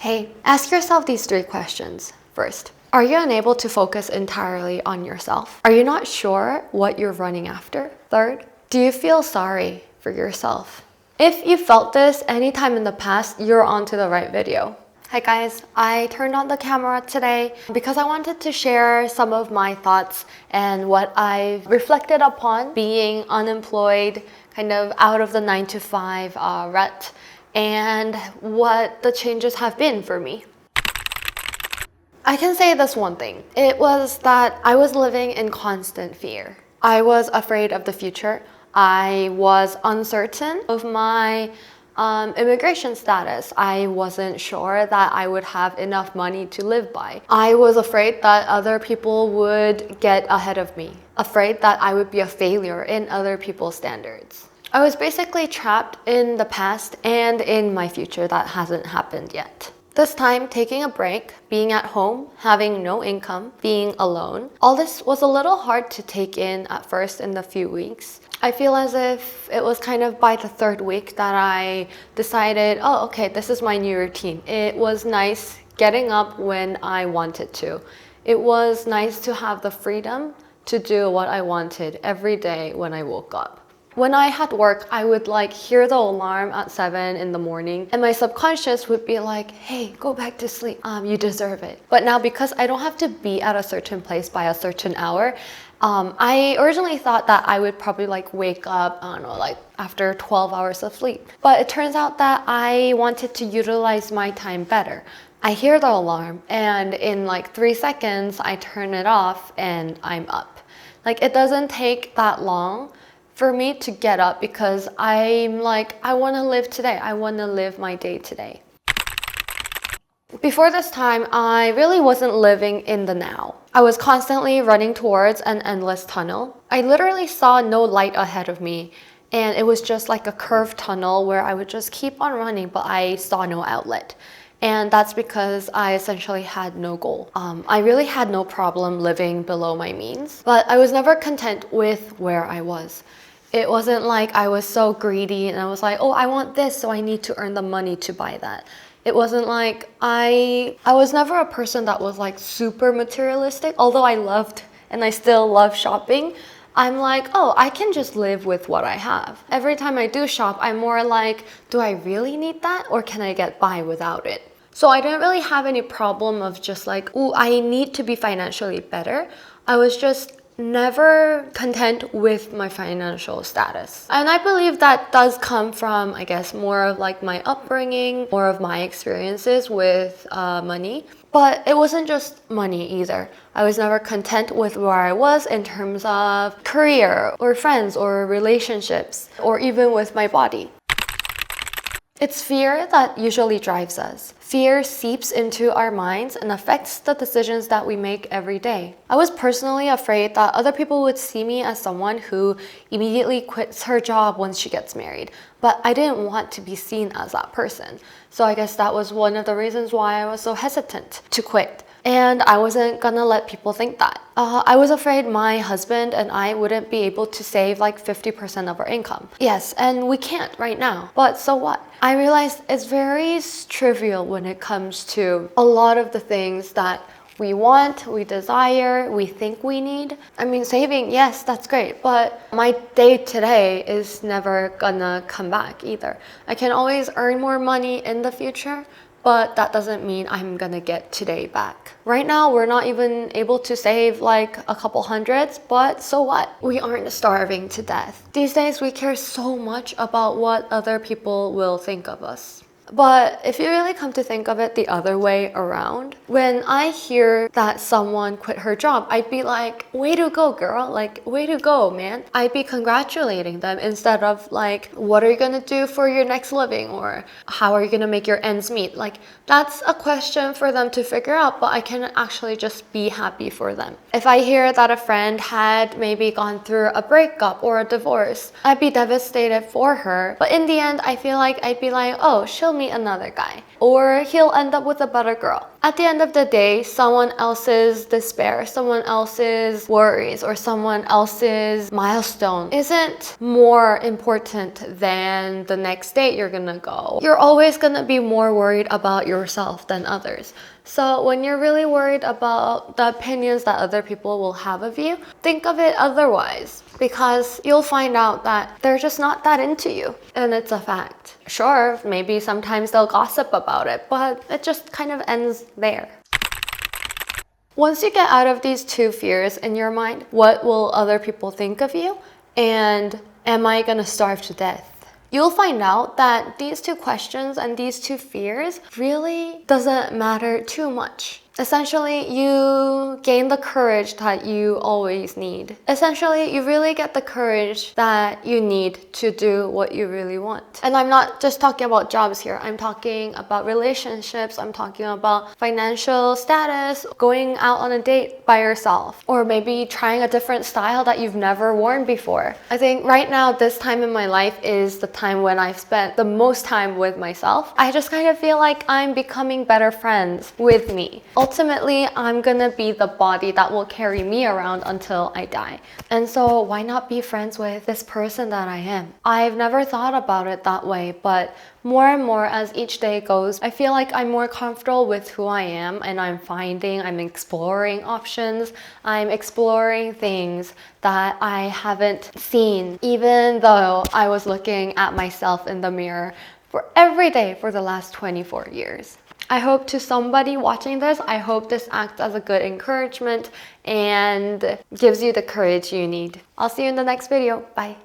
Hey, ask yourself these 3 questions. First, are you unable to focus entirely on yourself? Are you not sure what you're running after? Third, do you feel sorry for yourself? If you felt this anytime in the past, you're onto the right video. Hi guys, I turned on the camera today because I wanted to share some of my thoughts and what I've reflected upon being unemployed, kind of out of the 9 to 5 rut, and what the changes have been for me. I can say this one thing. It was that I was living in constant fear. I was afraid of the future. I was uncertain of my immigration status. I wasn't sure that I would have enough money to live by. I was afraid that other people would get ahead of me. Afraid that I would be a failure in other people's standards. I was basically trapped in the past and in my future that hasn't happened yet. This time, taking a break, being at home, having no income, being alone, all this was a little hard to take in at first in the few weeks. I feel as if it was kind of by the 3rd week that I decided, oh, okay, this is my new routine. It was nice getting up when I wanted to. It was nice to have the freedom to do what I wanted every day when I woke up. When I had work, I would hear the alarm at 7 in the morning and my subconscious would be like, hey, go back to sleep. You deserve it. But now because I don't have to be at a certain place by a certain hour, I originally thought that I would probably wake up, I don't know, after 12 hours of sleep. But it turns out that I wanted to utilize my time better. I hear the alarm and in 3 seconds, I turn it off and I'm up. It doesn't take that long for me to get up because I'm I want to live today. I want to live my day today. Before this time, I really wasn't living in the now. I was constantly running towards an endless tunnel. I literally saw no light ahead of me, and it was just like a curved tunnel where I would just keep on running, but I saw no outlet. And that's because I essentially had no goal. I really had no problem living below my means, but I was never content with where I was. It wasn't like I was so greedy and I was like, oh, I want this, so I need to earn the money to buy that. It wasn't like I was never a person that was super materialistic, although I loved and I still love shopping. I'm like, oh, I can just live with what I have. Every time I do shop, I'm more like, do I really need that or can I get by without it? So I didn't really have any problem of just oh, I need to be financially better. I was just never content with my financial status. And I believe that does come from, I guess, more of my upbringing, more of my experiences with money. But it wasn't just money either. I was never content with where I was in terms of career or friends or relationships or even with my body. It's fear that usually drives us. Fear seeps into our minds and affects the decisions that we make every day. I was personally afraid that other people would see me as someone who immediately quits her job once she gets married, but I didn't want to be seen as that person. So I guess that was one of the reasons why I was so hesitant to quit. And I wasn't gonna let people think that. I was afraid my husband and I wouldn't be able to save 50% of our income. Yes, and we can't right now, but so what? I realized it's very trivial when it comes to a lot of the things that we want, we desire, we think we need. I mean, saving, yes, that's great, but my day today is never gonna come back either. I can always earn more money in the future, but that doesn't mean I'm gonna get today back. Right now, we're not even able to save a couple hundreds, but so what? We aren't starving to death. These days, we care so much about what other people will think of us. But if you really come to think of it the other way around, when I hear that someone quit her job, I'd be like, way to go, girl. Way to go, man. I'd be congratulating them instead of what are you gonna do for your next living? Or how are you gonna make your ends meet? That's a question for them to figure out, but I can actually just be happy for them. If I hear that a friend had maybe gone through a breakup or a divorce, I'd be devastated for her. But in the end, I feel like I'd be like, oh, she'll meet another guy, or he'll end up with a better girl. At the end of the day, someone else's despair, someone else's worries, or someone else's milestone isn't more important than the next date you're gonna go. You're always gonna be more worried about yourself than others. So when you're really worried about the opinions that other people will have of you, think of it otherwise, because you'll find out that they're just not that into you, and it's a fact. Sure, maybe sometimes they'll gossip about it, but it just kind of ends there. Once you get out of these two fears in your mind, what will other people think of you? And am I gonna starve to death? You'll find out that these two questions and these two fears really doesn't matter too much. Essentially, you gain the courage that you always need. Essentially, you really get the courage that you need to do what you really want. And I'm not just talking about jobs here. I'm talking about relationships. I'm talking about financial status, going out on a date by yourself, or maybe trying a different style that you've never worn before. I think right now, this time in my life is the time when I've spent the most time with myself. I just kind of feel like I'm becoming better friends with me. Ultimately, I'm gonna be the body that will carry me around until I die. And so why not be friends with this person that I am? I've never thought about it that way, but more and more as each day goes, I feel like I'm more comfortable with who I am, and I'm exploring options. I'm exploring things that I haven't seen, even though I was looking at myself in the mirror for every day for the last 24 years. I hope to somebody watching this, I hope this acts as a good encouragement and gives you the courage you need. I'll see you in the next video. Bye.